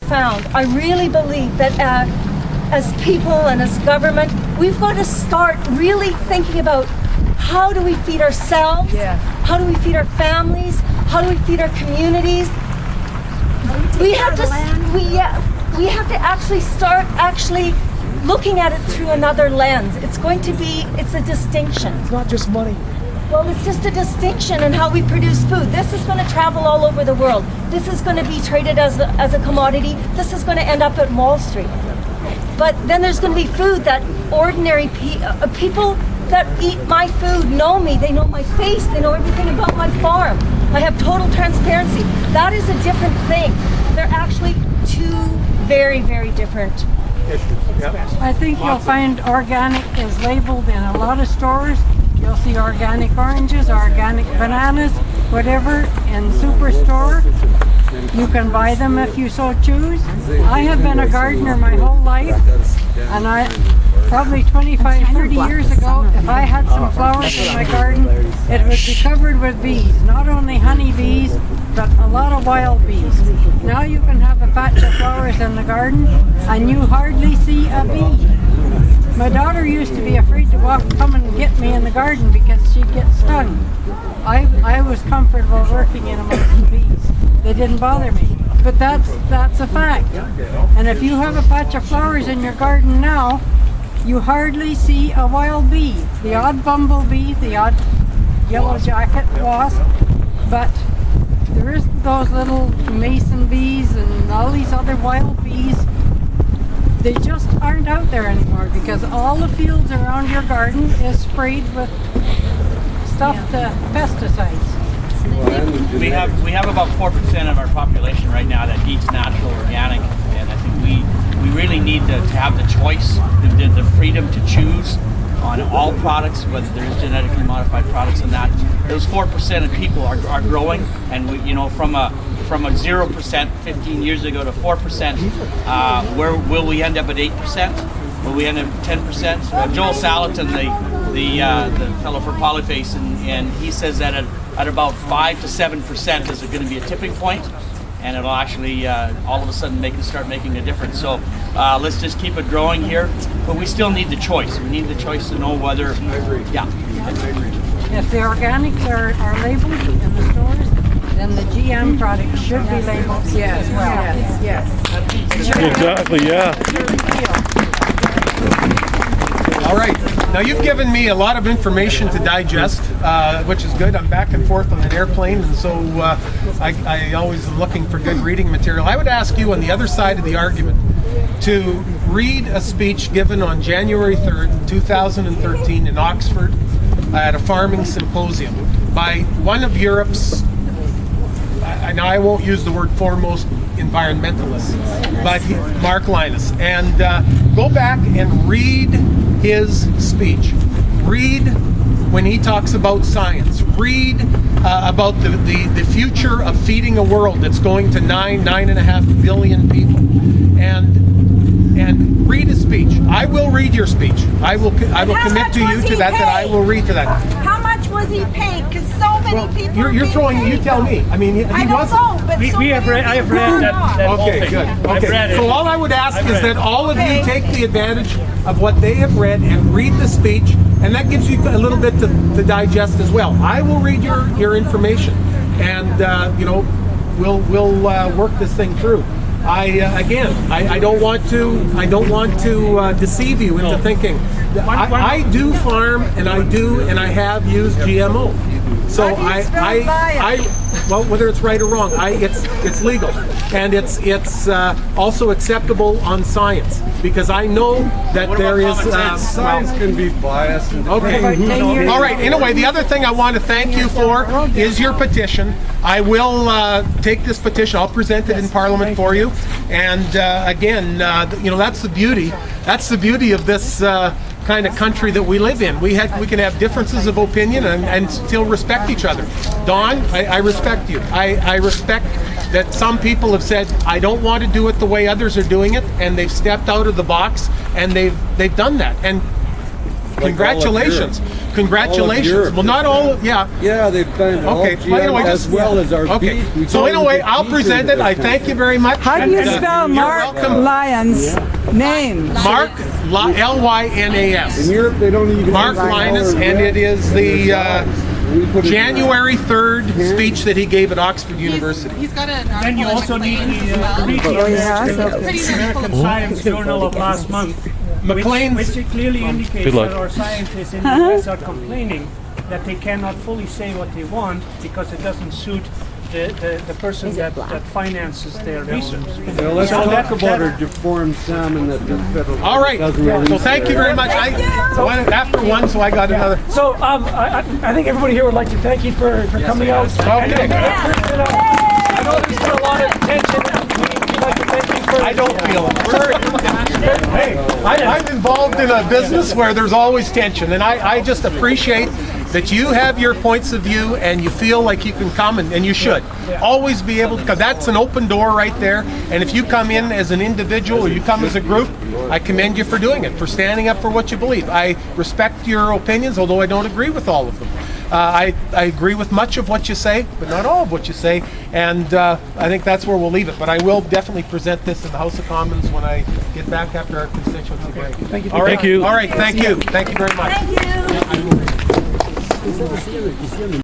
profound. I really believe that as people and as government, we've got to start really thinking about how do we feed ourselves, how do we feed our families, how do we feed our communities. We have to actually start looking at it through another lens. It's a distinction. It's not just money. Well, it's just a distinction in how we produce food. This is going to travel all over the world. This is going to be traded as a commodity. This is going to end up at Wall Street. But then there's going to be food that ordinary people that eat my food know me. They know my face. They know everything about my farm. I have total transparency. That is a different thing. They're actually two very, very different expressions. I think you'll find organic is labeled in a lot of stores. You'll see organic oranges, organic bananas, whatever in Superstore. You can buy them if you so choose. I have been a gardener my whole life, and I probably 25, 30 years ago, if I had some flowers in my garden, it would be covered with bees. Not only honey bees, but a lot of wild bees. Now you can have a patch of flowers in the garden, and you hardly see a bee. My daughter used to be afraid to come and get me in the garden because she'd get stung. I was comfortable working in amongst the bees. They didn't bother me. But that's a fact. And if you have a patch of flowers in your garden now, you hardly see a wild bee. The odd bumblebee, the odd yellow jacket wasp, but there isn't those little mason bees and all these other wild bees. They just aren't out there anymore because all the fields around your garden is sprayed with stuffed pesticides. We have about 4% of our population right now that eats natural, organic, and I think we really need to have the choice, the freedom to choose on all products, whether there's genetically modified products and that. Those 4% of people are growing, and from a 0% 15 years ago to 4%, where will we end up at 8%? Will we end up at 10%? Joel Salatin, the fellow for Polyface, and he says that at about 5 to 7% is going to be a tipping point, and it'll actually all of a sudden start making a difference. So let's just keep it growing here, but we still need the choice. We need the choice to know whether. I agree. Yeah. If the organics are labeled in the stores, then the GM product should be labeled as well. Yes. Exactly, yeah. All right. Now you've given me a lot of information to digest, which is good. I'm back and forth on an airplane, and so I always am looking for good reading material. I would ask you on the other side of the argument to read a speech given on January 3rd, 2013 in Oxford at a farming symposium by one of Europe's, now I won't use the word foremost environmentalists, but Mark Linus. And go back and read his speech. Read when he talks about science. Read about the future of feeding a world that's going to 9.5 billion people. And read his speech. I will read your speech. I will commit to you to that I will read to that. How much was he paid? Because so many people. You're throwing. You tell me. I mean, he wasn't. Know, but I have read that Okay, whole good. thing. I've Okay. read it. So all I would ask is that all of you take the advantage of what they have read and read the speech, and that gives you a little bit to digest as well. I will read your information, and we'll work this thing through. I don't want to deceive you into thinking. I do farm, and I have used GMO. So well, whether it's right or wrong, it's legal, and it's also acceptable on science, because I know that there is science can be biased. Okay. All right. Anyway, the other thing I want to thank you for is your petition. I will take this petition. I'll present it in Parliament for you. And again, that's the beauty. That's the beauty of this kind of country that we live in. We can have differences of opinion and still respect each other. Don, I respect you. I respect that some people have said, I don't want to do it the way others are doing it, and they've stepped out of the box, and they've done that. And congratulations. Congratulations. Europe. Well, not all. Yeah. Yeah, they've banned all Okay. GM Well, anyway, as well as our Okay. beef. We So don't anyway, get I'll beef present into it. I this thank you very much. How do you And, spell you're Mark welcome. Lyons' name? Mark Lynas. In Europe, they don't even Mark use color Lynas, and red it is in the their jobs. We put it in January 3rd speech that he gave at Oxford University. He's got an Then you article also in need McLean's the as well. read Oh, yeah, the so- Pretty much full American of Science Journal of last month, McLean's. which it clearly indicates that our scientists in the US are complaining that they cannot fully say what they want because it doesn't suit the person that finances their research. Well, let's So talk that- about that- our deformed salmon that the federal All right. doesn't release So thank you very much. I went after one, so I got another. So I think everybody here would like to thank you for coming out. Okay. I know there's been a lot of tension. We'd like to thank you for. I don't feel it. Hey, I'm involved in a business where there's always tension, and I just appreciate that you have your points of view and you feel like you can come, and you should always be able to, because that's an open door right there. And if you come in as an individual or you come as a group, I commend you for doing it, for standing up for what you believe. I respect your opinions, although I don't agree with all of them. I agree with much of what you say, but not all of what you say, and I think that's where we'll leave it. But I will definitely present this in the House of Commons when I get back after our constituency break. Thank you. All right. Thank you. All right, thank you. Thank you very much. Thank you.